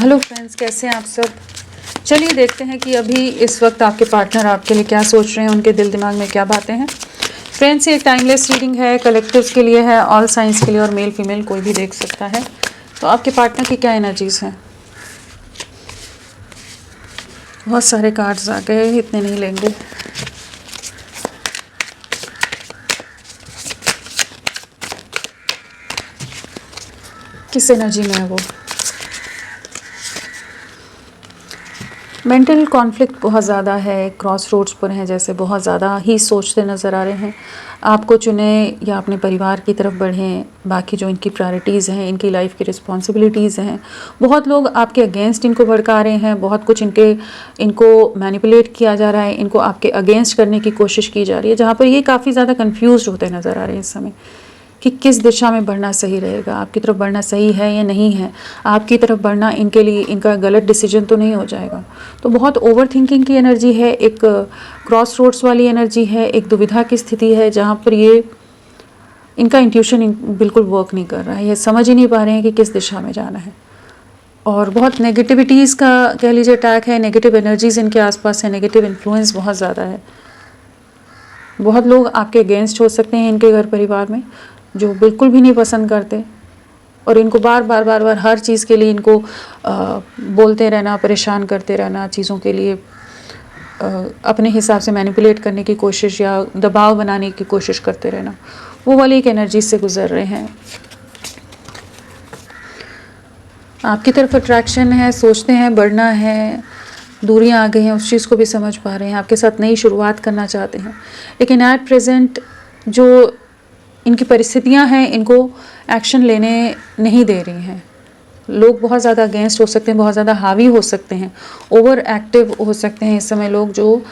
Hello friends, कैसे हैं आप सब। चलिए देखते हैं कि अभी इस वक्त आपके पार्टनर आपके लिए क्या सोच रहे हैं, उनके दिल दिमाग में क्या बातें हैं। फ्रेंड्स, ये एक टाइमलेस रीडिंग है, कलेक्टिव्स के लिए है, ऑल साइंस के लिए, और मेल फीमेल कोई भी देख सकता है। तो आपके पार्टनर की क्या एनर्जीज हैं। बहुत सारे कार्ड्स आ गए, इतने नहीं लेंगे। किस एनर्जी में है वो। मेंटल कॉन्फ्लिक्ट बहुत ज़्यादा है, क्रॉस रोड्स पर हैं, जैसे बहुत ज़्यादा ही सोचते नज़र आ रहे हैं। आपको चुने या अपने परिवार की तरफ बढ़ें, बाकी जो इनकी प्रायोरिटीज़ हैं, इनकी लाइफ की रिस्पॉन्सिबिलिटीज़ हैं, बहुत लोग आपके अगेंस्ट इनको भड़का रहे हैं, बहुत कुछ इनको मैनिपुलेट किया जा रहा है, इनको आपके अगेंस्ट करने की कोशिश की जा रही है, जहाँ पर ये काफ़ी ज़्यादा कन्फ्यूज होते नज़र आ रहे हैं इस समय कि किस दिशा में बढ़ना सही रहेगा, आपकी तरफ बढ़ना सही है या नहीं है। आपकी तरफ बढ़ना इनके लिए इनका गलत डिसीजन तो नहीं हो जाएगा। तो बहुत ओवर थिंकिंग की एनर्जी है, एक क्रॉस रोड्स वाली एनर्जी है, एक दुविधा की स्थिति है, जहाँ पर ये इनका इंट्यूशन बिल्कुल वर्क नहीं कर रहा है, ये समझ ही नहीं पा रहे हैं कि किस दिशा में जाना है। और बहुत नेगेटिविटीज़ का कह लीजिए अटैक है, नेगेटिव एनर्जीज़ इनके आसपास है, नेगेटिव इन्फ्लुएंस बहुत ज़्यादा है। बहुत लोग आपके अगेंस्ट हो सकते हैं इनके घर परिवार में, जो बिल्कुल भी नहीं पसंद करते, और इनको बार बार हर चीज़ के लिए इनको बोलते रहना, परेशान करते रहना, चीज़ों के लिए अपने हिसाब से मैनिपुलेट करने की कोशिश या दबाव बनाने की कोशिश करते रहना, वो वाली एक एनर्जी से गुजर रहे हैं। आपकी तरफ अट्रैक्शन है, सोचते हैं बढ़ना है, दूरियां आ गई हैं, उस चीज़ को भी समझ पा रहे हैं, आपके साथ नई शुरुआत करना चाहते हैं। लेकिन एट प्रेजेंट जो इनकी परिस्थितियां हैं, इनको एक्शन लेने नहीं दे रही हैं। लोग बहुत ज़्यादा अगेंस्ट हो सकते हैं, बहुत ज़्यादा हावी हो सकते हैं, ओवर एक्टिव हो सकते हैं इस समय लोग, जो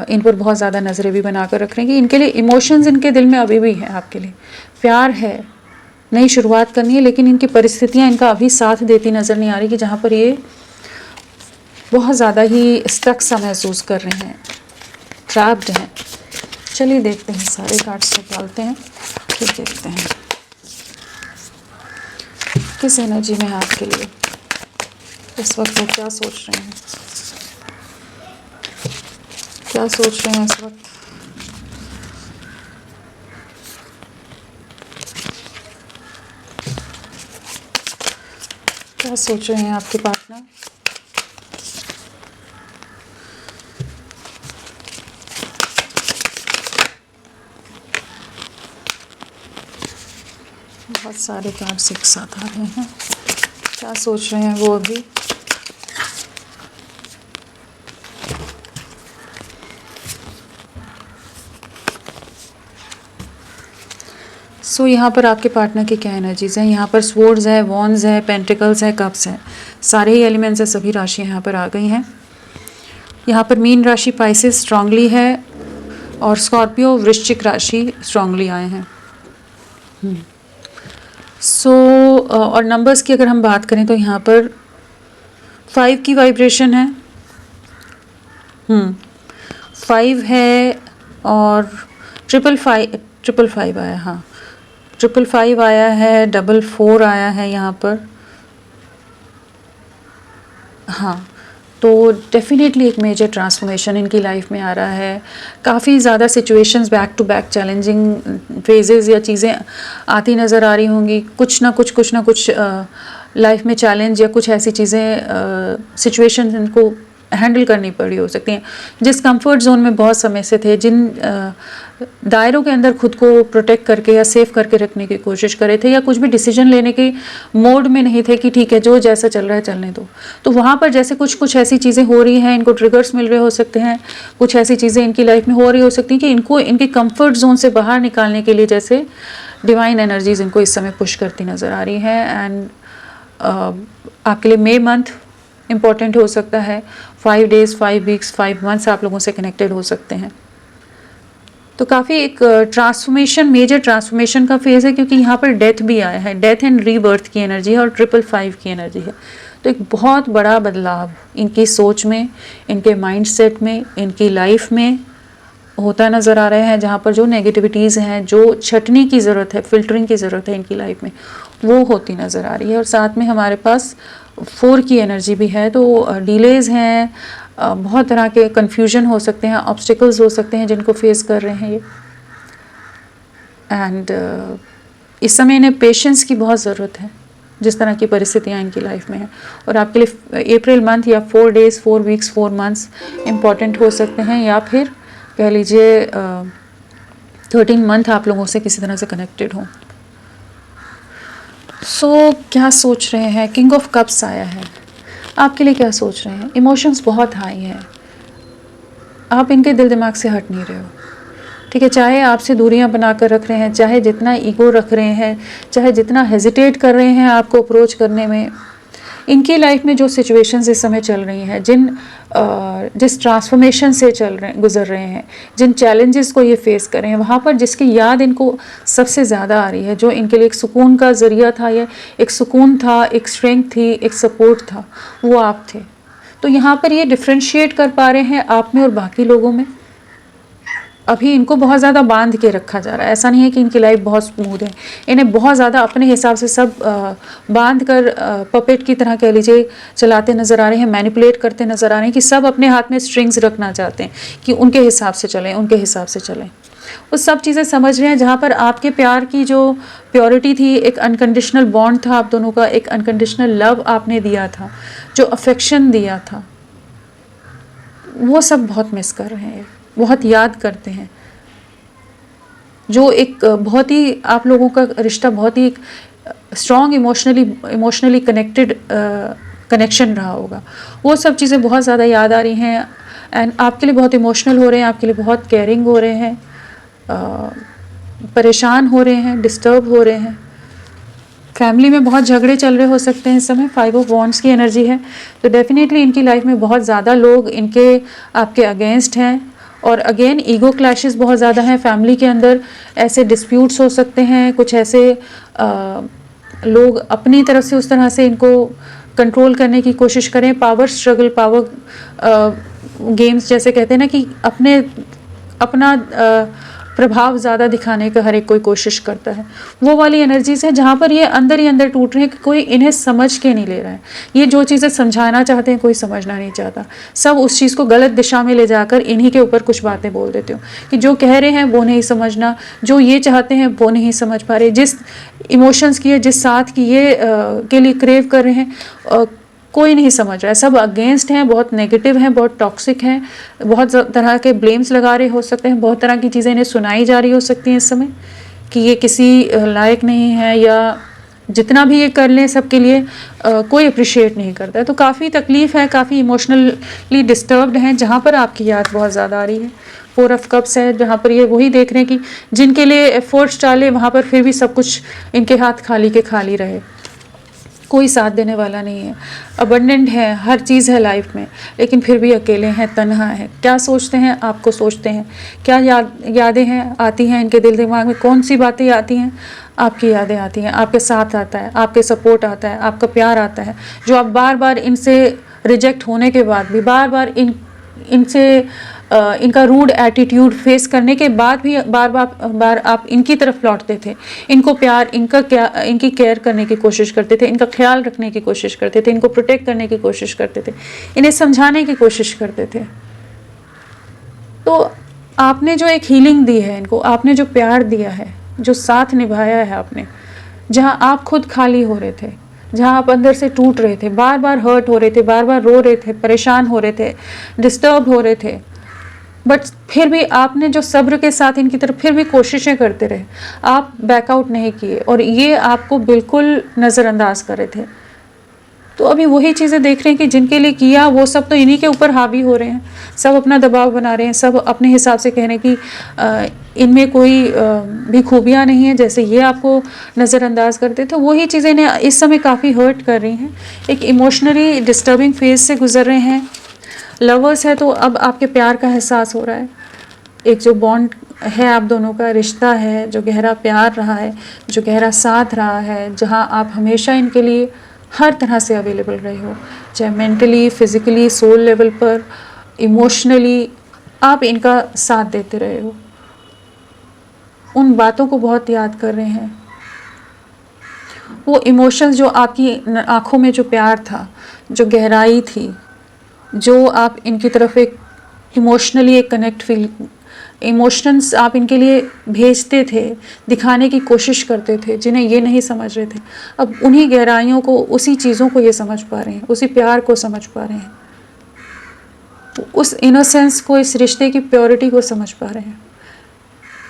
इन पर बहुत ज़्यादा नज़रें भी बना कर रख रहे हैं कि इनके लिए इमोशंस इनके दिल में अभी भी हैं, आपके लिए प्यार है, नई शुरुआत करनी है, लेकिन इनकी परिस्थितियां इनका अभी साथ देती नज़र नहीं आ रही, कि जहाँ पर ये बहुत ज़्यादा ही स्टक सा महसूस कर रहे हैं, ट्रैप्ड हैं। चलिए देखते हैं, सारे कार्ड्स निकालते हैं, फिर देखते हैं किस एनर्जी में है आपके लिए इस वक्त, वो क्या सोच रहे हैं, क्या सोच रहे हैं इस वक्त। क्या सोच रहे हैं आपके पार्टनर। बहुत सारे कार्ड्स एक साथ आ रहे हैं, क्या सोच रहे हैं वो अभी। सो यहाँ पर आपके पार्टनर की क्या एनर्जीज हैं। यहाँ पर स्वॉर्ड्स है, वॉन्ड्स है, पेंटिकल्स है, कप्स है, सारे ही एलिमेंट्स है, सभी राशियाँ यहाँ पर आ गई हैं। यहाँ पर मीन राशि पाइसेस स्ट्रांगली है, और स्कॉर्पियो वृश्चिक राशि स्ट्रांगली आए हैं। सो और नंबर्स की अगर हम बात करें तो यहाँ पर 5 की वाइब्रेशन है, 5 है, और 555 आया, हाँ 555 आया है, 44 आया है यहाँ पर। हाँ, तो डेफिनेटली एक मेजर ट्रांसफॉर्मेशन इनकी लाइफ में आ रहा है। काफ़ी ज़्यादा situations back to back challenging phases या चीज़ें आती नज़र आ रही होंगी, कुछ ना कुछ लाइफ में चैलेंज या कुछ ऐसी चीज़ें सिचुएशंस इनको हैंडल करनी पड़ी हो सकती हैं, जिस कंफर्ट जोन में बहुत समय से थे, जिन दायरों के अंदर खुद को प्रोटेक्ट करके या सेफ करके रखने की कोशिश करे थे, या कुछ भी डिसीजन लेने के मोड में नहीं थे कि ठीक है जो जैसा चल रहा है चलने दो। तो वहाँ पर जैसे कुछ ऐसी चीज़ें हो रही हैं, इनको ट्रिगर्स मिल रहे हो सकते हैं, कुछ ऐसी चीज़ें इनकी लाइफ में हो रही हो सकती हैं कि इनको इनके कंफर्ट जोन से बाहर निकालने के लिए जैसे डिवाइन एनर्जीज इनको इस समय पुश करती नज़र आ रही हैं। एंड आपके लिए मे मंथ इम्पॉर्टेंट हो सकता है, 5 डेज़, 5 वीक्स, 5 मंथ्स आप लोगों से कनेक्टेड हो सकते हैं। तो काफ़ी एक ट्रांसफॉर्मेशन, मेजर ट्रांसफॉर्मेशन का फेज़ है, क्योंकि यहाँ पर डेथ भी आया है, डेथ एंड रीबर्थ की एनर्जी है, और 555 की एनर्जी है। तो एक बहुत बड़ा बदलाव इनकी सोच में, इनके माइंडसेट में, इनकी लाइफ में होता नज़र आ रहे हैं, जहाँ पर जो नेगेटिविटीज़ हैं, जो छटनी की ज़रूरत है, फिल्टरिंग की ज़रूरत है इनकी लाइफ में, वो होती नज़र आ रही है। और साथ में हमारे पास 4 की एनर्जी भी है, तो डिलेज हैं, बहुत तरह के कन्फ्यूजन हो सकते हैं, ऑब्स्टिकल्स हो सकते हैं जिनको फेस कर रहे हैं ये। एंड इस समय इन्हें पेशेंस की बहुत ज़रूरत है, जिस तरह की परिस्थितियाँ इनकी लाइफ में हैं। और आपके लिए अप्रैल मंथ या 4 डेज़ 4 वीक्स 4 मंथ्स इम्पॉर्टेंट हो सकते हैं, या फिर कह लीजिए 13 मंथ आप लोगों से किसी तरह से कनेक्टेड हो। सो क्या सोच रहे हैं? किंग ऑफ कप्स आया है, आपके लिए क्या सोच रहे हैं? इमोशंस बहुत हाई हैं, आप इनके दिल दिमाग से हट नहीं रहे हो, ठीक है। चाहे आपसे दूरियां बनाकर रख रहे हैं, चाहे जितना ईगो रख रहे हैं, चाहे जितना हेजिटेट कर रहे हैं आपको अप्रोच करने में, इनकी लाइफ में जो सिचुएशंस इस समय चल रही हैं, जिस ट्रांसफॉर्मेशन से गुजर रहे हैं, जिन चैलेंजेस को ये फेस कर रहे हैं, वहाँ पर जिसकी याद इनको सबसे ज़्यादा आ रही है, जो इनके लिए एक सुकून का ज़रिया था, या एक सुकून था, एक स्ट्रेंथ थी, एक सपोर्ट था, वो आप थे। तो यहाँ पर ये डिफ्रेंशिएट कर पा रहे हैं आप में और बाकी लोगों में। अभी इनको बहुत ज़्यादा बांध के रखा जा रहा है, ऐसा नहीं है कि इनकी लाइफ बहुत स्मूथ है, इन्हें बहुत ज़्यादा अपने हिसाब से सब बांध कर पपेट की तरह कह लीजिए चलाते नज़र आ रहे हैं, मैनिपुलेट करते नज़र आ रहे हैं, कि सब अपने हाथ में स्ट्रिंग्स रखना चाहते हैं कि उनके हिसाब से चलें, उनके हिसाब से चलें। वो सब चीज़ें समझ रहे हैं, जहाँ पर आपके प्यार की जो प्योरिटी थी, एक अनकंडीशनल बॉन्ड था आप दोनों का, एक अनकंडीशनल लव आपने दिया था, जो अफेक्शन दिया था, वो सब बहुत मिस कर रहे हैं, बहुत याद करते हैं। जो एक बहुत ही आप लोगों का रिश्ता बहुत ही स्ट्रॉन्ग इमोशनली कनेक्टेड कनेक्शन रहा होगा, वो सब चीज़ें बहुत ज़्यादा याद आ रही हैं। एंड आपके लिए बहुत इमोशनल हो रहे हैं, आपके लिए बहुत केयरिंग हो रहे हैं, परेशान हो रहे हैं, डिस्टर्ब हो रहे हैं। फैमिली में बहुत झगड़े चल रहे हो सकते हैं इस समय, 5 ऑफ वॉन्ड्स की एनर्जी है, तो डेफिनेटली इनकी लाइफ में बहुत ज़्यादा लोग इनके आपके अगेंस्ट हैं। और अगेन ईगो क्लैशेस बहुत ज़्यादा हैं फैमिली के अंदर, ऐसे डिस्प्यूट्स हो सकते हैं, कुछ ऐसे लोग अपनी तरफ से उस तरह से इनको कंट्रोल करने की कोशिश करें, पावर स्ट्रगल, पावर गेम्स जैसे कहते हैं ना, कि अपना प्रभाव ज़्यादा दिखाने का हर एक कोई कोशिश करता है, वो वाली एनर्जीज है, जहाँ पर ये अंदर ही अंदर टूट रहे हैं कि कोई इन्हें समझ के नहीं ले रहा है। ये जो चीज़ें समझाना चाहते हैं कोई समझना नहीं चाहता, सब उस चीज़ को गलत दिशा में ले जाकर इन्हीं के ऊपर कुछ बातें बोल देते हो, कि जो कह रहे हैं वो नहीं समझना, जो ये चाहते हैं वो नहीं समझ पा रहे, जिस इमोशंस की है, जिस साथ की ये के लिए क्रेव कर रहे हैं, कोई नहीं समझ रहा है, सब अगेंस्ट हैं, बहुत नेगेटिव हैं, बहुत टॉक्सिक हैं, बहुत तरह के ब्लेम्स लगा रहे हो सकते हैं, बहुत तरह की चीज़ें इन्हें सुनाई जा रही हो सकती हैं इस समय, कि ये किसी लायक नहीं है, या जितना भी ये कर लें सबके लिए कोई अप्रिशिएट नहीं करता है। तो काफ़ी तकलीफ़ है, काफ़ी इमोशनली डिस्टर्ब्ड हैं, जहाँ पर आपकी याद बहुत ज़्यादा आ रही है। 4 ऑफ कप्स है, जहाँ पर ये वही देख रहे हैं कि जिनके लिए एफर्ट्स डाले, वहाँ पर फिर भी सब कुछ इनके हाथ खाली के खाली रहे, कोई साथ देने वाला नहीं है। अबंडेंट है, हर चीज़ है लाइफ में, लेकिन फिर भी अकेले हैं, तन्हा है। क्या सोचते हैं? आपको सोचते हैं। क्या यादें हैं आती हैं इनके दिल दिमाग में? कौन सी बातें आती हैं? आपकी यादें आती हैं, आपके साथ आता है, आपके सपोर्ट आता है, आपका प्यार आता है, जो आप बार बार इनसे रिजेक्ट होने के बाद भी, बार बार इनसे इनका रूड एटीट्यूड फेस करने के बाद भी बार आप इनकी तरफ लौटते थे, इनको प्यार, इनकी केयर करने की कोशिश करते थे, इनका ख्याल रखने की कोशिश करते थे, इनको प्रोटेक्ट करने की कोशिश करते थे, इन्हें समझाने की कोशिश करते थे। तो आपने जो एक हीलिंग दी है इनको, आपने जो प्यार दिया है, जो साथ निभाया है आपने, जहाँ आप खुद खाली हो रहे थे, जहाँ आप अंदर से टूट रहे थे, बार बार हर्ट हो रहे थे, बार बार रो रहे थे, परेशान हो रहे थे, डिस्टर्ब हो रहे थे, बट फिर भी आपने जो सब्र के साथ इनकी तरफ फिर भी कोशिशें करते रहे, आप बैकआउट नहीं किए, और ये आपको बिल्कुल नज़रअंदाज कर रहे थे। तो अभी वही चीज़ें देख रहे हैं कि जिनके लिए किया वो सब तो इन्हीं के ऊपर हावी हो रहे हैं, सब अपना दबाव बना रहे हैं, सब अपने हिसाब से कह रहे हैं कि इनमें कोई भी खूबियाँ नहीं है, जैसे ये आपको नज़रअंदाज करते। तो वही चीज़ें इन्हें इस समय काफ़ी हर्ट कर रही हैं, एक इमोशनली डिस्टर्बिंग फेज से गुजर रहे हैं। लवर्स है तो अब आपके प्यार का एहसास हो रहा है, एक जो बॉन्ड है आप दोनों का, रिश्ता है, जो गहरा प्यार रहा है, जो गहरा साथ रहा है, जहाँ आप हमेशा इनके लिए हर तरह से अवेलेबल रहे हो, चाहे मेंटली, फिज़िकली, सोल लेवल पर, इमोशनली आप इनका साथ देते रहे हो। उन बातों को बहुत याद कर रहे हैं, वो इमोशंस जो आपकी आँखों में जो प्यार था, जो गहराई थी, जो आप इनकी तरफ एक इमोशनली एक कनेक्ट फील, इमोशंस आप इनके लिए भेजते थे, दिखाने की कोशिश करते थे, जिन्हें ये नहीं समझ रहे थे, अब उन्हीं गहराइयों को, उसी चीज़ों को ये समझ पा रहे हैं, उसी प्यार को समझ पा रहे हैं, उस इनोसेंस को, इस रिश्ते की प्योरिटी को समझ पा रहे हैं।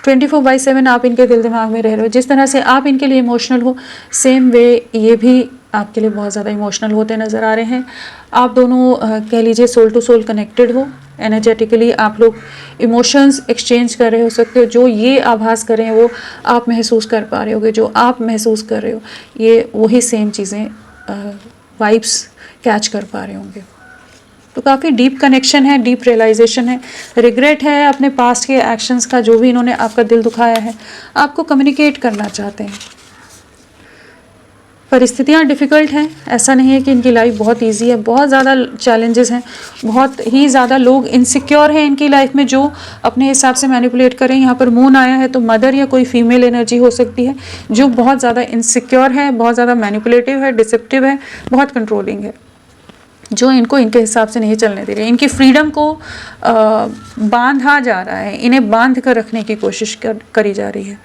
24/7 आप इनके दिल दिमाग में रह रहे हो। जिस तरह से आप इनके लिए इमोशनल हो, सेम वे ये भी आपके लिए बहुत ज़्यादा इमोशनल होते नज़र आ रहे हैं। आप दोनों कह लीजिए सोल टू सोल कनेक्टेड हो, एनर्जेटिकली आप लोग इमोशंस एक्सचेंज कर रहे हो सकते हो। जो ये आभास कर रहे हैं वो आप महसूस कर पा रहे होगे, जो आप महसूस कर रहे हो ये वही सेम चीज़ें वाइब्स कैच कर पा रहे होंगे। तो काफ़ी डीप कनेक्शन है, डीप रियलाइजेशन है, रिग्रेट है अपने पास्ट के एक्शंस का, जो भी इन्होंने आपका दिल दुखाया है, आपको कम्युनिकेट करना चाहते हैं। परिस्थितियाँ डिफ़िकल्ट हैं, ऐसा नहीं है कि इनकी लाइफ बहुत इजी है, बहुत ज़्यादा चैलेंजेस हैं, बहुत ही ज़्यादा लोग इनसिक्योर हैं इनकी लाइफ में, जो अपने हिसाब से मैनिपुलेट करें। यहाँ पर मून आया है तो मदर या कोई फीमेल एनर्जी हो सकती है जो बहुत ज़्यादा इनसिक्योर है, बहुत ज़्यादा मैनिपुलेटिव है, डिसेप्टिव है, बहुत कंट्रोलिंग है, जो इनको इनके हिसाब से नहीं चलने दे रही है। इनकी फ्रीडम को बांधा जा रहा है, इन्हें बांध कर रखने की कोशिश करी जा रही है,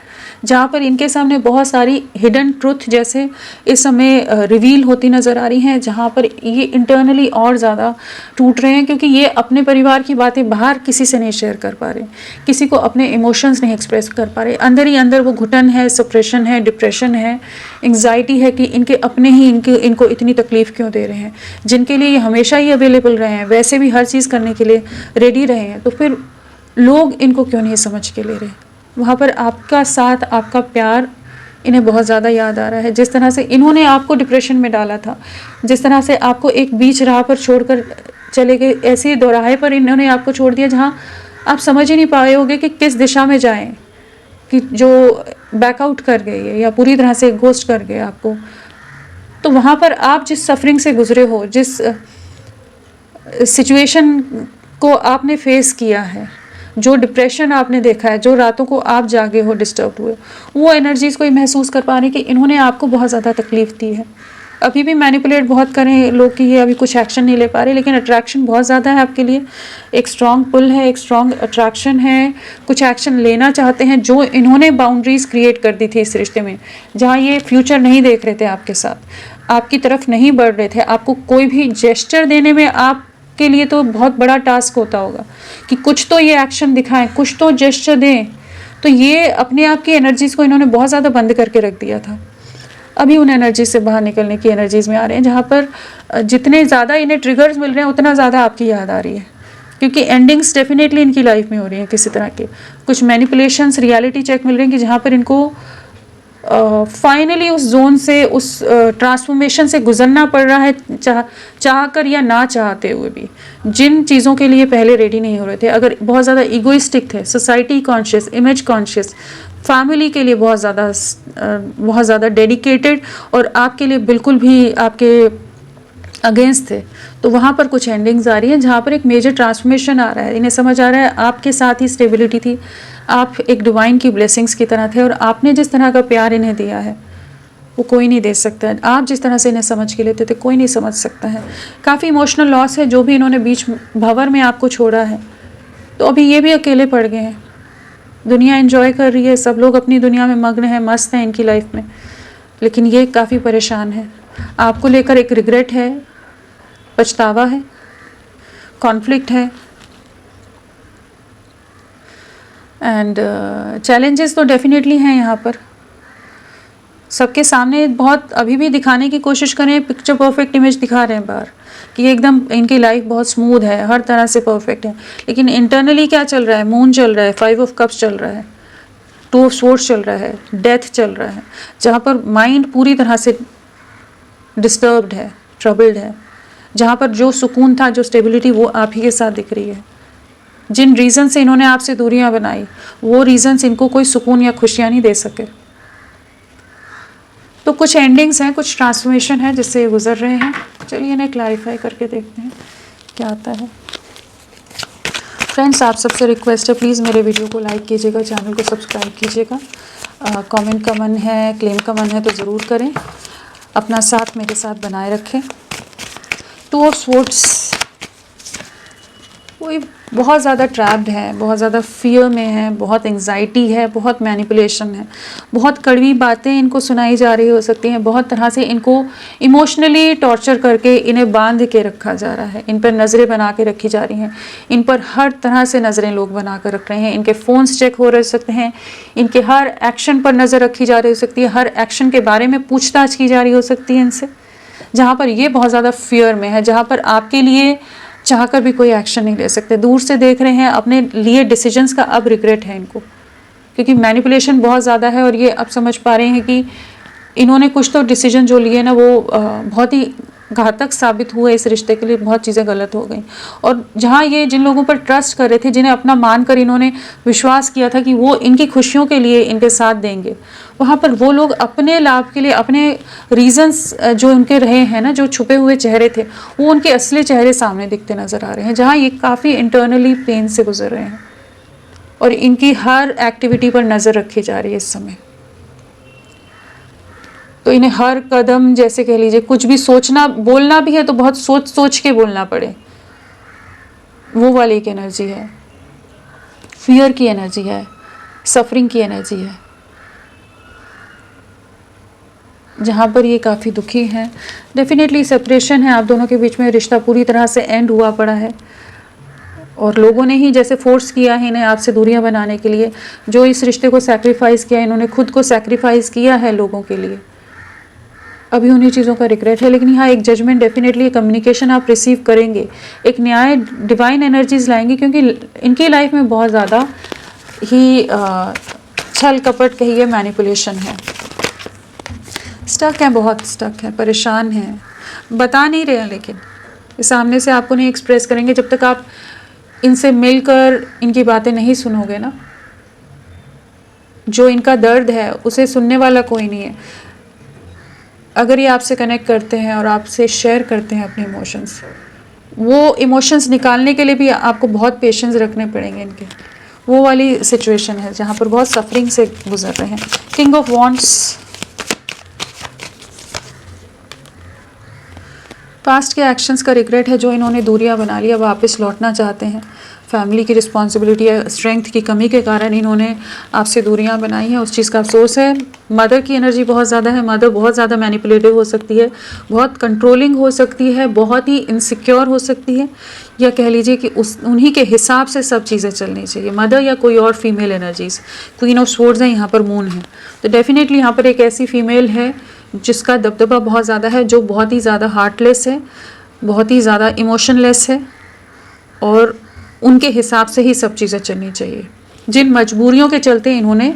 जहाँ पर इनके सामने बहुत सारी हिडन ट्रुथ जैसे इस समय रिवील होती नज़र आ रही हैं, जहाँ पर ये इंटरनली और ज़्यादा टूट रहे हैं, क्योंकि ये अपने परिवार की बातें बाहर किसी से नहीं शेयर कर पा रहे, किसी को अपने इमोशंस नहीं एक्सप्रेस कर पा रहे। अंदर ही अंदर वो घुटन है, सप्रेशन है, डिप्रेशन है, एंग्जाइटी है कि इनके अपने ही इनको इतनी तकलीफ़ क्यों दे रहे हैं, जिनके लिए ये हमेशा ही अवेलेबल रहे हैं, वैसे भी हर चीज़ करने के लिए रेडी रहे हैं, तो फिर लोग इनको क्यों नहीं समझ के ले रहे। वहाँ पर आपका साथ, आपका प्यार इन्हें बहुत ज़्यादा याद आ रहा है। जिस तरह से इन्होंने आपको डिप्रेशन में डाला था, जिस तरह से आपको एक बीच राह पर छोड़कर चले गए, ऐसे दोराहे पर इन्होंने आपको छोड़ दिया जहाँ आप समझ ही नहीं पाए होगे कि किस दिशा में जाएं, कि जो बैकआउट कर गए है या पूरी तरह से घोस्ट कर गए आपको। तो वहाँ पर आप जिस सफरिंग से गुजरे हो, जिस सिचुएशन को आपने फेस किया है, जो डिप्रेशन आपने देखा है, जो रातों को आप जागे हो, डिस्टर्ब हुए, वो एनर्जीज़ को ये महसूस कर पा रहे हैं कि इन्होंने आपको बहुत ज़्यादा तकलीफ़ दी है। अभी भी मैनिपुलेट बहुत करें लोग कि ये अभी कुछ एक्शन नहीं ले पा रहे, लेकिन अट्रैक्शन बहुत ज़्यादा है आपके लिए, एक स्ट्रॉन्ग पुल है, एक स्ट्रॉन्ग अट्रैक्शन है, कुछ एक्शन लेना चाहते हैं। जो इन्होंने बाउंड्रीज़ क्रिएट कर दी थी इस रिश्ते में, जहाँ ये फ्यूचर नहीं देख रहे थे आपके साथ, आपकी तरफ नहीं बढ़ रहे थे, आपको कोई भी जेस्चर देने में आपके लिए तो बहुत बड़ा टास्क होता होगा कि कुछ तो ये एक्शन दिखाएं, कुछ तो जेस्चर दें। तो ये अपने आप की एनर्जीज़ को इन्होंने बहुत ज़्यादा बंद करके रख दिया था। अभी उन एनर्जीज से बाहर निकलने की एनर्जीज़ में आ रहे हैं, जहाँ पर जितने ज़्यादा इन्हें ट्रिगर्स मिल रहे हैं उतना ज़्यादा आपकी याद आ रही है, क्योंकि एंडिंग्स डेफिनेटली इनकी लाइफ में हो रही हैं किसी तरह के। कुछ मैनिपुलेशंस, रियलिटी चेक मिल रहे हैं कि जहाँ पर इनको फाइनली उस जोन से, उस ट्रांसफॉर्मेशन से गुजरना पड़ रहा है, चाह कर या ना चाहते हुए भी, जिन चीज़ों के लिए पहले रेडी नहीं हो रहे थे। अगर बहुत ज़्यादा ईगोइस्टिक थे, society conscious, image conscious, family के लिए बहुत ज़्यादा डेडिकेटेड और आपके लिए बिल्कुल भी आपके अगेंस्ट थे, तो वहाँ पर कुछ एंडिंग्स आ रही हैं जहाँ पर एक मेजर ट्रांसफॉर्मेशन आ रहा है। इन्हें समझ आ रहा है आपके साथ ही स्टेबिलिटी थी, आप एक डिवाइन की ब्लेसिंग्स की तरह थे, और आपने जिस तरह का प्यार इन्हें दिया है वो कोई नहीं दे सकता है। आप जिस तरह से इन्हें समझ के लेते थे कोई नहीं समझ सकता है। काफ़ी इमोशनल लॉस है जो भी इन्होंने बीच भंवर में आपको छोड़ा है, तो अभी ये भी अकेले पड़ गए हैं। दुनिया एंजॉय कर रही है, सब लोग अपनी दुनिया में मग्न हैं, मस्त हैं इनकी लाइफ में, लेकिन ये काफ़ी परेशान है। आपको लेकर एक रिग्रेट है, पछतावा है, कॉन्फ्लिक्ट है, एंड चैलेंजेस तो डेफिनेटली हैं यहाँ पर। सबके सामने बहुत अभी भी दिखाने की कोशिश करें, पिक्चर परफेक्ट इमेज दिखा रहे हैं बाहर कि एकदम इनकी लाइफ बहुत स्मूथ है, हर तरह से परफेक्ट है, लेकिन इंटरनली क्या चल रहा है? मून चल रहा है, 5 ऑफ कप्स चल रहा है, 2 ऑफ स्वॉर्ड्स चल रहा है, डेथ चल रहा है, जहाँ पर माइंड पूरी तरह से डिस्टर्ब्ड है, ट्रबल्ड है, जहाँ पर जो सुकून था, जो स्टेबिलिटी, वो आप ही के साथ दिख रही है। जिन रीज़न से इन्होंने आपसे दूरियां बनाई, वो रीज़न्स इनको कोई सुकून या खुशियाँ नहीं दे सके। तो कुछ एंडिंग्स हैं, कुछ ट्रांसफॉर्मेशन है जिससे ये गुजर रहे हैं। चलिए इन्हें क्लैरिफाई करके देखते हैं क्या आता है। फ्रेंड्स, आप सबसे रिक्वेस्ट है, प्लीज़ मेरे वीडियो को लाइक कीजिएगा, चैनल को सब्सक्राइब कीजिएगा। कमेंट का मन है, क्लेम का मन है तो ज़रूर करें। अपना साथ मेरे साथ बनाए रखें। टू ऑफ स्वॉर्ड्स, कोई बहुत ज़्यादा ट्रैप्ड है, बहुत ज़्यादा फियर में है, बहुत एंग्जाइटी है, बहुत मैनिपुलेशन है, बहुत कड़वी बातें इनको सुनाई जा रही हो सकती हैं, बहुत तरह से इनको इमोशनली टॉर्चर करके इन्हें बांध के रखा जा रहा है, इन पर नज़रें बना के रखी जा रही हैं, इन पर हर तरह से नज़रें लोग बना कर रख रहे हैं, इनके फ़ोन्स चेक हो रह सकते हैं, इनके हर एक्शन पर नज़र रखी जा रही हो सकती है, हर एक्शन के बारे में पूछताछ की जा रही हो सकती है इनसे, जहाँ पर ये बहुत ज़्यादा फियर में है, जहाँ पर आपके लिए चाहकर भी कोई एक्शन नहीं ले सकते, दूर से देख रहे हैं, अपने लिए डिसीजंस का अब रिग्रेट है इनको, क्योंकि मैनिपुलेशन बहुत ज़्यादा है और ये अब समझ पा रहे हैं कि इन्होंने कुछ तो डिसीजन जो लिए ना वो बहुत ही घातक साबित हुए इस रिश्ते के लिए, बहुत चीज़ें गलत हो गई। और जहाँ ये जिन लोगों पर ट्रस्ट कर रहे थे, जिन्हें अपना मानकर इन्होंने विश्वास किया था कि वो इनकी खुशियों के लिए इनके साथ देंगे, वहाँ पर वो लोग अपने लाभ के लिए, अपने रीजंस जो उनके रहे हैं ना, जो छुपे हुए चेहरे थे, वो उनके असली चेहरे सामने दिखते नज़र आ रहे हैं, जहाँ ये काफ़ी इंटरनली पेन से गुजर रहे हैं और इनकी हर एक्टिविटी पर नज़र रखी जा रही है इस समय। तो इन्हें हर कदम, जैसे कह लीजिए, कुछ भी सोचना, बोलना भी है तो बहुत सोच सोच के बोलना पड़े, वो वाली एक एनर्जी है, फियर की एनर्जी है, सफरिंग की एनर्जी है, जहाँ पर ये काफ़ी दुखी हैं। डेफिनेटली सेपरेशन है आप दोनों के बीच में, रिश्ता पूरी तरह से एंड हुआ पड़ा है और लोगों ने ही जैसे फोर्स किया है इन्हें आपसे दूरियां बनाने के लिए, जो इस रिश्ते को सैक्रिफाइस किया, इन्होंने खुद को सैक्रिफाइस किया है लोगों के लिए, अभी उन्हीं चीज़ों का रिग्रेट है। लेकिन यहाँ एक जजमेंट, डेफिनेटली कम्युनिकेशन आप रिसीव करेंगे, एक न्याय, डिवाइन एनर्जीज लाएंगे, क्योंकि इनकी लाइफ में बहुत ज़्यादा ही छल कपट कहिए, मैनिपुलेशन है, स्टक है, बहुत स्टक है, परेशान है, बता नहीं रहे हैं, लेकिन सामने से आपको नहीं एक्सप्रेस करेंगे जब तक आप इनसे मिलकर इनकी बातें नहीं सुनोगे ना। जो इनका दर्द है उसे सुनने वाला कोई नहीं है। अगर ये आपसे कनेक्ट करते हैं और आपसे शेयर करते हैं अपने इमोशंस, वो इमोशंस निकालने के लिए भी आपको बहुत पेशेंस रखने पड़ेंगे इनके, वो वाली सिचुएशन है जहाँ पर बहुत सफरिंग से गुजर रहे हैं। किंग ऑफ वॉन्ड्स, पास्ट के एक्शंस का रिग्रेट है, जो इन्होंने दूरियां बना लिया, वापस लौटना चाहते हैं। फैमिली की रिस्पॉन्सिबिलिटी या स्ट्रेंथ की कमी के कारण इन्होंने आपसे दूरियां बनाई हैं, उस चीज़ का अफसोस है। मदर की एनर्जी बहुत ज़्यादा है, मदर बहुत ज़्यादा मैनिपुलेटिव हो सकती है, बहुत कंट्रोलिंग हो सकती है, बहुत ही इनसिक्योर हो सकती है, या कह लीजिए कि उन्हीं के हिसाब से सब चीज़ें चलनी चाहिए, मदर या कोई और female energies. Queen of swords है, यहाँ पर मून है, तो डेफिनेटली यहाँ पर एक ऐसी फीमेल है जिसका दबदबा बहुत ज़्यादा है, जो बहुत ही ज़्यादा हार्टलेस है, बहुत ही ज़्यादा इमोशनलेस है, और उनके हिसाब से ही सब चीज़ें चलनी चाहिए। जिन मजबूरियों के चलते इन्होंने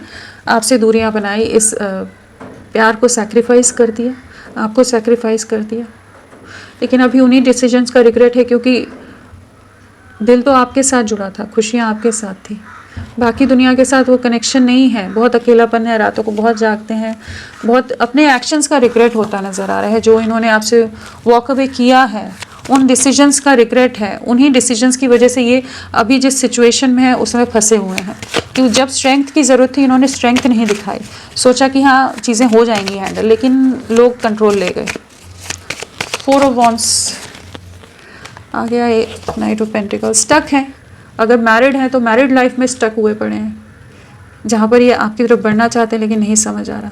आपसे दूरियां बनाई, इस प्यार को सैक्रिफाइस कर दिया, आपको सैक्रिफाइस कर दिया, लेकिन अभी उन्हीं डिसीजंस का रिग्रेट है, क्योंकि दिल तो आपके साथ जुड़ा था, खुशियाँ आपके साथ थी, बाकी दुनिया के साथ वो कनेक्शन नहीं है। बहुत अकेलापन है, रातों को बहुत जागते हैं, बहुत अपने एक्शंस का रिग्रेट होता नज़र आ रहा है, जो इन्होंने आपसे वॉक अवे किया है, उन डिसीजंस का रिग्रेट है। उन्हीं डिसीजंस की वजह से ये अभी जिस सिचुएशन में है उसमें फंसे हुए हैं, क्योंकि जब स्ट्रेंथ की ज़रूरत थी इन्होंने स्ट्रेंथ नहीं दिखाई, सोचा कि हाँ चीज़ें हो जाएंगी हैंडल, लेकिन लोग कंट्रोल ले गए। 4 ऑफ वॉन्ड्स आ गया, एक नाइट ऑफ पेंटिकल। स्टक है, अगर मैरिड हैं तो मैरिड लाइफ में स्टक हुए पड़े हैं, जहाँ पर ये आपकी तरफ बढ़ना चाहते हैं लेकिन नहीं समझ आ रहा,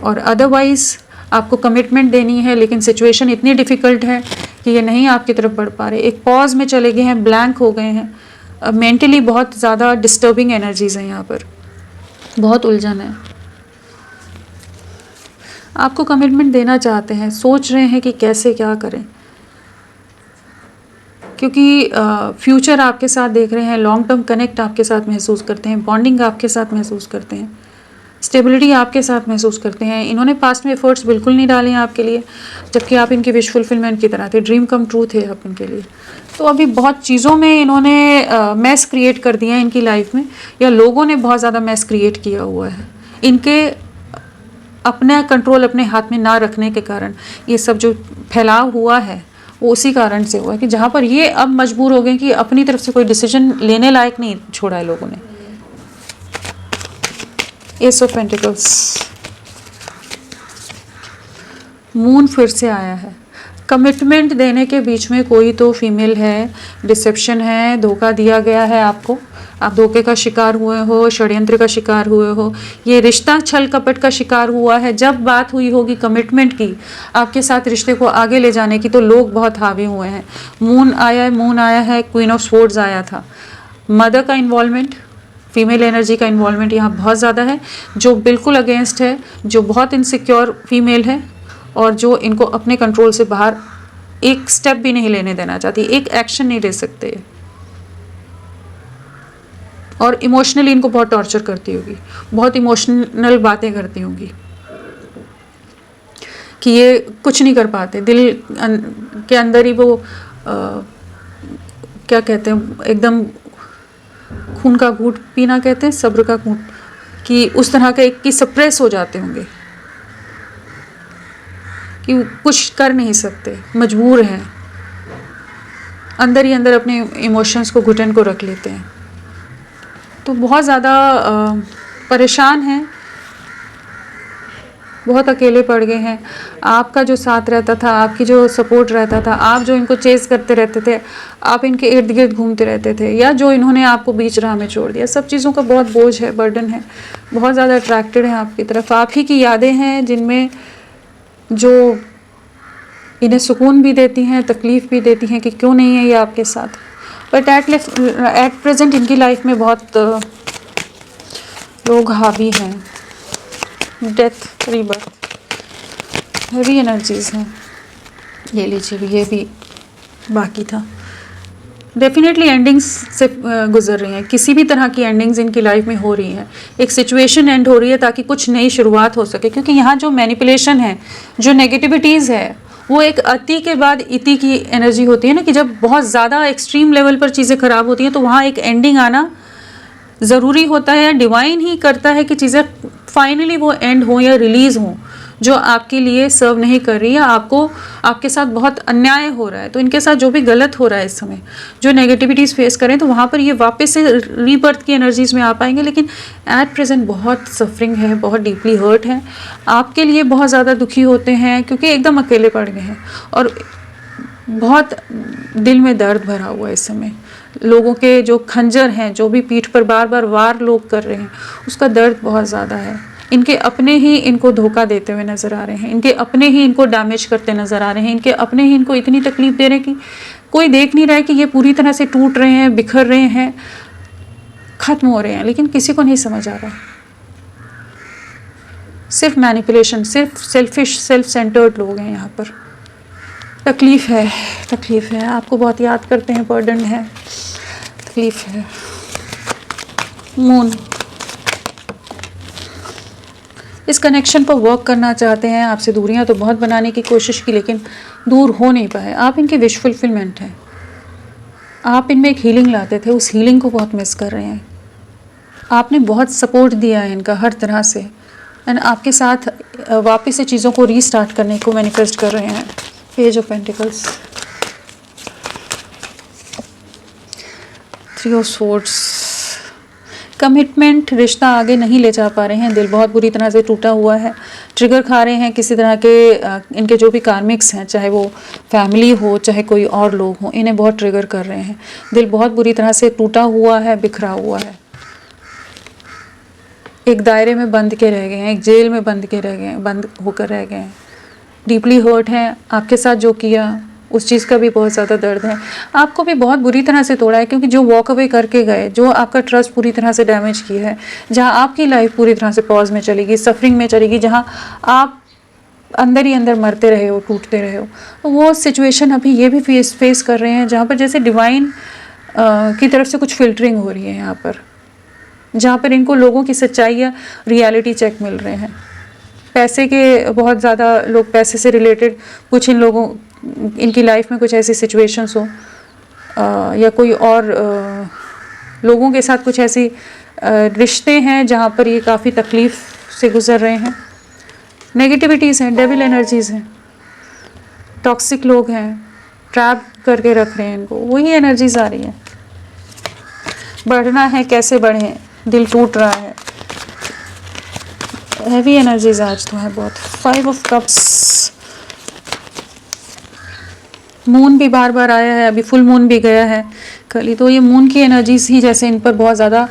और अदरवाइज़ आपको कमिटमेंट देनी है, लेकिन सिचुएशन इतनी डिफ़िकल्ट है कि ये नहीं आपकी तरफ बढ़ पा रहे, एक पॉज में चले गए हैं, ब्लैंक हो गए हैं, मेंटली बहुत ज़्यादा डिस्टर्बिंग एनर्जीज हैं, यहाँ पर बहुत उलझन है। आपको कमिटमेंट देना चाहते हैं, सोच रहे हैं कि कैसे क्या करें, क्योंकि फ्यूचर आपके साथ देख रहे हैं, लॉन्ग टर्म कनेक्ट आपके साथ महसूस करते हैं, बॉन्डिंग आपके साथ महसूस करते हैं, स्टेबिलिटी आपके साथ महसूस करते हैं। इन्होंने पास्ट में एफर्ट्स बिल्कुल नहीं डाले हैं आपके लिए, जबकि आप इनकी विश फुलफिलमेंट की तरह थे, ड्रीम कम ट्रू थे आप इनके लिए। तो अभी बहुत चीज़ों में इन्होंने मैस क्रिएट कर दिया है इनकी लाइफ में, या लोगों ने बहुत ज़्यादा मैस क्रिएट किया हुआ है, इनके अपना कंट्रोल अपने हाथ में ना रखने के कारण ये सब जो फैलाव हुआ है वो उसी कारण से हुआ है, कि जहाँ पर ये अब मजबूर हो गए कि अपनी तरफ से कोई डिसीजन लेने लायक नहीं छोड़ा है लोगों ने। एस ऑफ पेंटिकल्स, मून फिर से आया है। कमिटमेंट देने के बीच में कोई तो फीमेल है, डिसेप्शन है, धोखा दिया गया है आपको, आप धोखे का शिकार हुए हो, षड्यंत्र का शिकार हुए हो, ये रिश्ता छल कपट का शिकार हुआ है। जब बात हुई होगी कमिटमेंट की, आपके साथ रिश्ते को आगे ले जाने की, तो लोग बहुत हावी हुए हैं। मून आया है, क्वीन ऑफ स्वॉर्ड्स आया था। मदर का इन्वॉल्वमेंट, फीमेल एनर्जी का इन्वॉल्वमेंट यहाँ बहुत ज़्यादा है, जो बिल्कुल अगेंस्ट है, जो बहुत इनसिक्योर फीमेल है और जो इनको अपने कंट्रोल से बाहर एक स्टेप भी नहीं लेने देना चाहती, एक एक्शन नहीं ले सकते, और इमोशनली इनको बहुत टॉर्चर करती होगी, बहुत इमोशनल बातें करती होंगी कि ये कुछ नहीं कर पाते। दिल के अंदर ही वो क्या कहते हैं, एकदम खून का घूंट पीना कहते हैं, सब्र का घूंट, कि उस तरह के कि सप्रेस हो जाते होंगे, कि कुछ कर नहीं सकते, मजबूर हैं, अंदर ही अंदर अपने इमोशंस को घुटन को रख लेते हैं। तो बहुत ज़्यादा परेशान हैं, बहुत अकेले पड़ गए हैं। आपका जो साथ रहता था, आपकी जो सपोर्ट रहता था, आप जो इनको चेस करते रहते थे, आप इनके इर्द गिर्द घूमते रहते थे, या जो इन्होंने आपको बीच राह में छोड़ दिया, सब चीज़ों का बहुत बोझ है, बर्डन है, बहुत ज़्यादा अट्रैक्टेड हैं आपकी तरफ। आप ही की यादें हैं जिनमें जो इन्हें सुकून भी देती हैं, तकलीफ़ भी देती हैं कि क्यों नहीं है ये आपके साथ। बट एट प्रेजेंट इनकी लाइफ में बहुत लोग हावी हैं। डेथ, रीबर्थ, हैवी एनर्जीज हैं। ये लीजिए, ये भी बाकी था। डेफिनेटली एंडिंग्स से गुजर रही हैं, किसी भी तरह की एंडिंग्स इनकी लाइफ में हो रही हैं। एक सिचुएशन एंड हो रही है ताकि कुछ नई शुरुआत हो सके, क्योंकि यहाँ जो मैनिपुलेशन है, जो नेगेटिविटीज़ है, वो एक अति के बाद इति की एनर्जी होती है ना, कि जब बहुत ज़्यादा एक्सट्रीम लेवल पर चीज़ें ख़राब होती हैं तो वहाँ एक एंडिंग आना ज़रूरी होता है। डिवाइन ही करता है कि चीज़ें फाइनली वो एंड हो या रिलीज़ हो, जो आपके लिए सर्व नहीं कर रही है, आपको आपके साथ बहुत अन्याय हो रहा है। तो इनके साथ जो भी गलत हो रहा है इस समय, जो नेगेटिविटीज़ फेस करें, तो वहाँ पर ये वापस से रीबर्थ की एनर्जीज़ में आ पाएंगे। लेकिन एट प्रेजेंट बहुत सफरिंग है, बहुत डीपली हर्ट है, आपके लिए बहुत ज़्यादा दुखी होते हैं, क्योंकि एकदम अकेले पड़ गए हैं और बहुत दिल में दर्द भरा हुआ है इस समय। लोगों के जो खंजर हैं, जो भी पीठ पर बार बार वार लोग कर रहे हैं, उसका दर्द बहुत ज़्यादा है। इनके अपने ही इनको धोखा देते हुए नज़र आ रहे हैं, इनके अपने ही इनको डैमेज करते नज़र आ रहे हैं, इनके अपने ही इनको इतनी तकलीफ़ दे रहे हैं कि कोई देख नहीं रहा है कि ये पूरी तरह से टूट रहे हैं, बिखर रहे हैं, ख़त्म हो रहे हैं, लेकिन किसी को नहीं समझ आ रहा। सिर्फ मैनिपुलेशन, सिर्फ सेल्फिश, सेल्फ सेंटर्ड लोग हैं यहाँ पर। तकलीफ़ है, तकलीफ़ है, आपको बहुत याद करते हैं, बर्डन है, तकलीफ़ है। मून इस कनेक्शन पर वर्क करना चाहते हैं, आपसे दूरियां तो बहुत बनाने की कोशिश की, लेकिन दूर हो नहीं पाए। आप इनके विश फुलफिलमेंट हैं, आप इनमें एक हीलिंग लाते थे, उस हीलिंग को बहुत मिस कर रहे हैं। आपने बहुत सपोर्ट दिया है इनका हर तरह से, एंड आपके साथ वापस से चीज़ों को रीस्टार्ट करने को मैनिफेस्ट कर रहे हैं। Page of pentacles, three of swords, commitment, रिश्ता आगे नहीं ले जा पा रहे हैं, दिल बहुत बुरी तरह से टूटा हुआ है, ट्रिगर खा रहे हैं किसी तरह के। इनके जो भी कार्मिक्स हैं, चाहे वो फैमिली हो, चाहे कोई और लोग हों, इन्हें बहुत ट्रिगर कर रहे हैं। दिल बहुत बुरी तरह से टूटा हुआ है, बिखरा हुआ है, एक दायरे में बंद के रह गए हैं, एक जेल में बंद के रह गए हैं, बंद होकर रह गए हैं। डीपली हर्ट हैं, आपके साथ जो किया उस चीज़ का भी बहुत ज़्यादा दर्द है। आपको भी बहुत बुरी तरह से तोड़ा है, क्योंकि जो वॉक अवे करके गए, जो आपका ट्रस्ट पूरी तरह से डैमेज किया है, जहाँ आपकी लाइफ पूरी तरह से पॉज में चलेगी, सफरिंग में चलेगी, जहाँ आप अंदर ही अंदर मरते रहे हो, टूटते रहे हो, तो वो सिचुएशन अभी ये भी फेस कर रहे हैं, जहाँ पर जैसे डिवाइन की तरफ से कुछ फिल्टरिंग हो रही है यहाँ पर, जहाँ पर इनको लोगों की सच्चाई या रियलिटी चेक मिल रहे हैं। पैसे के बहुत ज़्यादा लोग, पैसे से रिलेटेड कुछ इन लोगों, इनकी लाइफ में कुछ ऐसी सिचुएशंस हो, या कोई और लोगों के साथ कुछ ऐसी रिश्ते हैं जहाँ पर ये काफ़ी तकलीफ़ से गुज़र रहे हैं। नेगेटिविटीज़ हैं, डेविल एनर्जीज़ हैं, टॉक्सिक लोग हैं, ट्रैप करके रख रहे हैं इनको, वही एनर्जीज आ रही हैं। बढ़ना है, कैसे बढ़ें, दिल टूट रहा है, हैवी एनर्जीज आज तो है बहुत। 5 ऑफ कप्स, मून भी बार बार आया है, अभी फुल मून भी गया है कल ही, तो ये मून की एनर्जीज ही जैसे इन पर बहुत ज़्यादा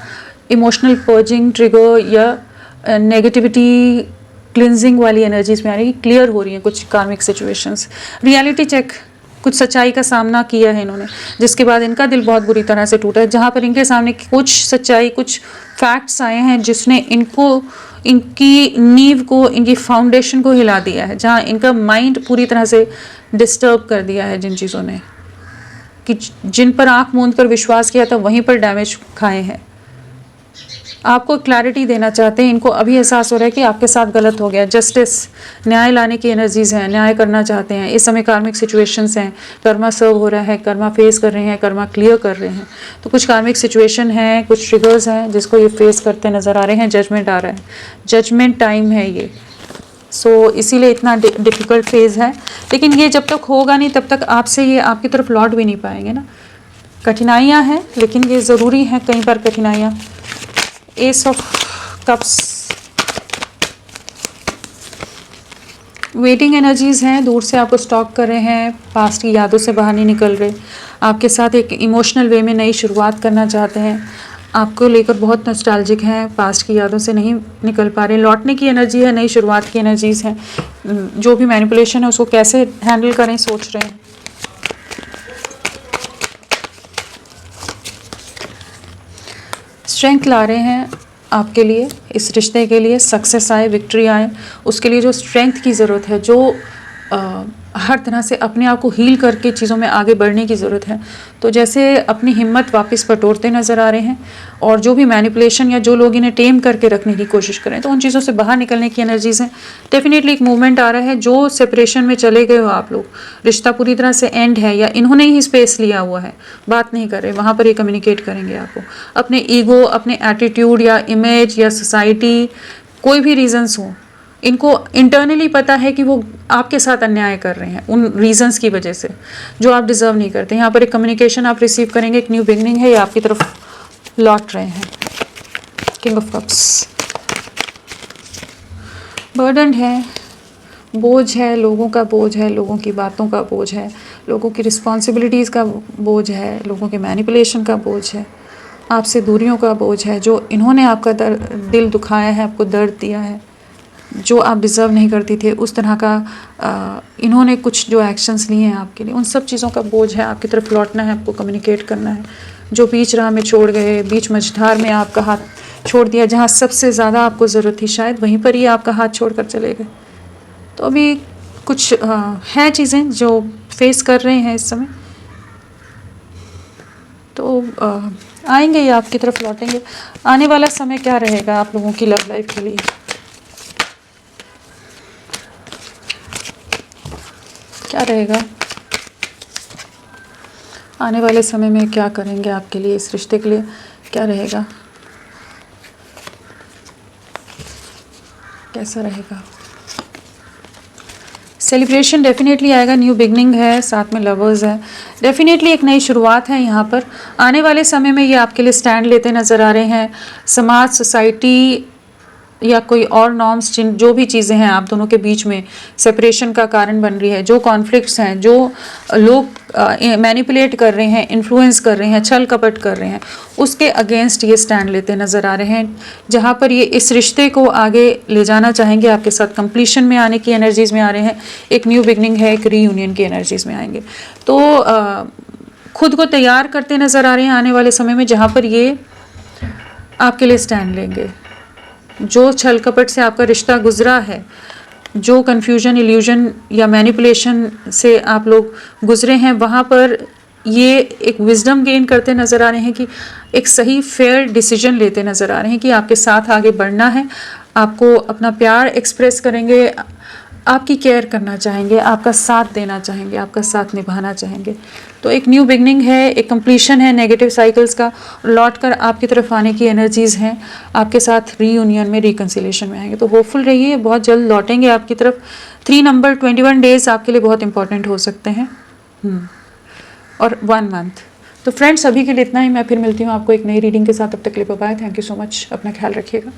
इमोशनल पर्जिंग ट्रिगर या नेगेटिविटी क्लिनजिंग वाली एनर्जीज में आ रही है, क्लियर हो रही हैं कुछ कार्मिक सिचुएशंस। रियलिटी चेक, कुछ सच्चाई का सामना किया है इन्होंने, जिसके बाद इनका दिल बहुत बुरी तरह से टूटा है, जहाँ पर इनके सामने कुछ सच्चाई, कुछ फैक्ट्स आए हैं जिसने इनको, इनकी नींव को, इनकी फाउंडेशन को हिला दिया है, जहाँ इनका माइंड पूरी तरह से डिस्टर्ब कर दिया है जिन चीज़ों ने, कि जिन पर आंख मूंद कर विश्वास किया था वहीं पर डैमेज खाए हैं। आपको क्लैरिटी देना चाहते हैं, इनको अभी एहसास हो रहा है कि आपके साथ गलत हो गया। जस्टिस, न्याय लाने की एनर्जीज हैं, न्याय करना चाहते हैं। इस समय कार्मिक सिचुएशंस हैं, कर्मा सर्व हो रहा है, कर्मा फेस कर रहे हैं, कर्मा क्लियर कर रहे हैं। तो कुछ कार्मिक सिचुएशन हैं, कुछ ट्रिगर्स हैं जिसको ये फेस करते नज़र आ रहे हैं। जजमेंट आ रहा है, जजमेंट टाइम है ये। सो इसीलिए इतना डिफ़िकल्ट फेज़ है, लेकिन ये जब तक होगा नहीं तब तक आपसे ये आपकी तरफ लौट भी नहीं पाएंगे ना। कठिनाइयाँ हैं, लेकिन ये ज़रूरी हैं कई बार कठिनाइयाँ। S of cups, waiting energies हैं, दूर से आपको स्टॉक कर रहे हैं, पास्ट की यादों से बाहर नहीं निकल रहे, आपके साथ एक इमोशनल वे में नई शुरुआत करना चाहते हैं, आपको लेकर बहुत नॉस्टैल्जिक हैं, पास्ट की यादों से नहीं निकल पा रहे। लौटने की एनर्जी है, नई शुरुआत की एनर्जीज हैं। जो भी मैनिपुलेशन है उसको कैसे हैंडल करें सोच रहे हैं। स्ट्रेंथ ला रहे हैं आपके लिए, इस रिश्ते के लिए सक्सेस आए, विक्ट्री आए, उसके लिए जो स्ट्रेंथ की ज़रूरत है, जो हर तरह से अपने आप को हील करके चीज़ों में आगे बढ़ने की ज़रूरत है। तो जैसे अपनी हिम्मत वापस बटोरते नज़र आ रहे हैं, और जो भी मैनिपुलेशन या जो लोग इन्हें टेम करके रखने की कोशिश करें, तो उन चीज़ों से बाहर निकलने की एनर्जीज़ हैं। डेफिनेटली एक मूवमेंट आ रहा है। जो सेपरेशन में चले गए हो आप लोग, रिश्ता पूरी तरह से एंड है, या इन्होंने ही स्पेस लिया हुआ है, बात नहीं कर रहे, वहाँ पर ये कम्युनिकेट करेंगे आपको। अपने ईगो, अपने एटीट्यूड या इमेज या सोसाइटी, कोई भी रीजंस हो, इनको इंटरनली पता है कि वो आपके साथ अन्याय कर रहे हैं उन रीजंस की वजह से जो आप डिजर्व नहीं करते। यहाँ पर एक कम्युनिकेशन आप रिसीव करेंगे, एक न्यू बिगनिंग है, ये आपकी तरफ लौट रहे हैं। किंग ऑफ कप्स, बर्डन है, बोझ है, लोगों का बोझ है, लोगों की बातों का बोझ है, लोगों की रिस्पॉन्सिबिलिटीज़ का बोझ है, लोगों के मैनिपुलेशन का बोझ है, आपसे दूरियों का बोझ है, जो इन्होंने आपका दिल दुखाया है, आपको दर्द दिया है, जो आप डिज़र्व नहीं करती थे, उस तरह का इन्होंने कुछ जो एक्शंस लिए हैं आपके लिए, उन सब चीज़ों का बोझ है, आपकी तरफ लौटना है, आपको कम्युनिकेट करना है। जो बीच राह में छोड़ गए, बीच मझधार में आपका हाथ छोड़ दिया, जहाँ सबसे ज़्यादा आपको ज़रूरत थी शायद, वहीं पर ही आपका हाथ छोड़ कर चले गए। तो अभी कुछ हैं चीज़ें जो फेस कर रहे हैं इस समय, तो आएंगे या आपकी तरफ लौटेंगे। आने वाला समय क्या रहेगा आप लोगों की लव लाइफ के लिए? क्या रहेगा आने वाले समय में? क्या करेंगे आपके लिए, इस रिश्ते के लिए क्या रहेगा, कैसा रहेगा? सेलिब्रेशन डेफिनेटली आएगा, न्यू बिगनिंग है, साथ में लवर्स है, डेफिनेटली एक नई शुरुआत है यहाँ पर। आने वाले समय में ये आपके लिए स्टैंड लेते नज़र आ रहे हैं। समाज, सोसाइटी या कोई और नॉर्म्स, जिन जो भी चीज़ें हैं आप दोनों के बीच में सेपरेशन का कारण बन रही है, जो कॉन्फ्लिक्ट्स हैं, जो लोग मैनिपुलेट कर रहे हैं, इन्फ्लुएंस कर रहे हैं, छल कपट कर रहे हैं, उसके अगेंस्ट ये स्टैंड लेते नज़र आ रहे हैं, जहाँ पर ये इस रिश्ते को आगे ले जाना चाहेंगे, आपके साथ कंप्लीशन में आने की एनर्जीज़ में आ रहे हैं, एक न्यू बिगनिंग है, एक रीयूनियन की एनर्जीज़ में आएंगे। तो खुद को तैयार करते नज़र आ रहे हैं आने वाले समय में, जहाँ पर ये आपके लिए स्टैंड लेंगे। जो छल कपट से आपका रिश्ता गुजरा है, जो कन्फ्यूजन, इल्यूजन या मैनिपुलेशन से आप लोग गुजरे हैं, वहाँ पर ये एक विजडम गेन करते नज़र आ रहे हैं, कि एक सही फेयर डिसीजन लेते नज़र आ रहे हैं कि आपके साथ आगे बढ़ना है, आपको अपना प्यार एक्सप्रेस करेंगे, आपकी केयर करना चाहेंगे, आपका साथ देना चाहेंगे, आपका साथ निभाना चाहेंगे। तो एक न्यू बिगनिंग है, एक कंप्लीशन है नेगेटिव साइकिल्स का, लौट कर आपकी तरफ आने की एनर्जीज़ हैं, आपके साथ रीयूनियन में, रिकन्सिलेशन में आएंगे। तो होपफुल रहिए, बहुत जल्द लौटेंगे आपकी तरफ। 3 नंबर 21 डेज़ आपके लिए बहुत इंपॉर्टेंट हो सकते हैं, और 1 मंथ। तो फ्रेंड्स, अभी के लिए इतना ही। मैं फिर मिलती हूँ आपको एक नई रीडिंग के साथ, तब तक के लिए bye bye. Thank you so much, अपना ख्याल रखिएगा।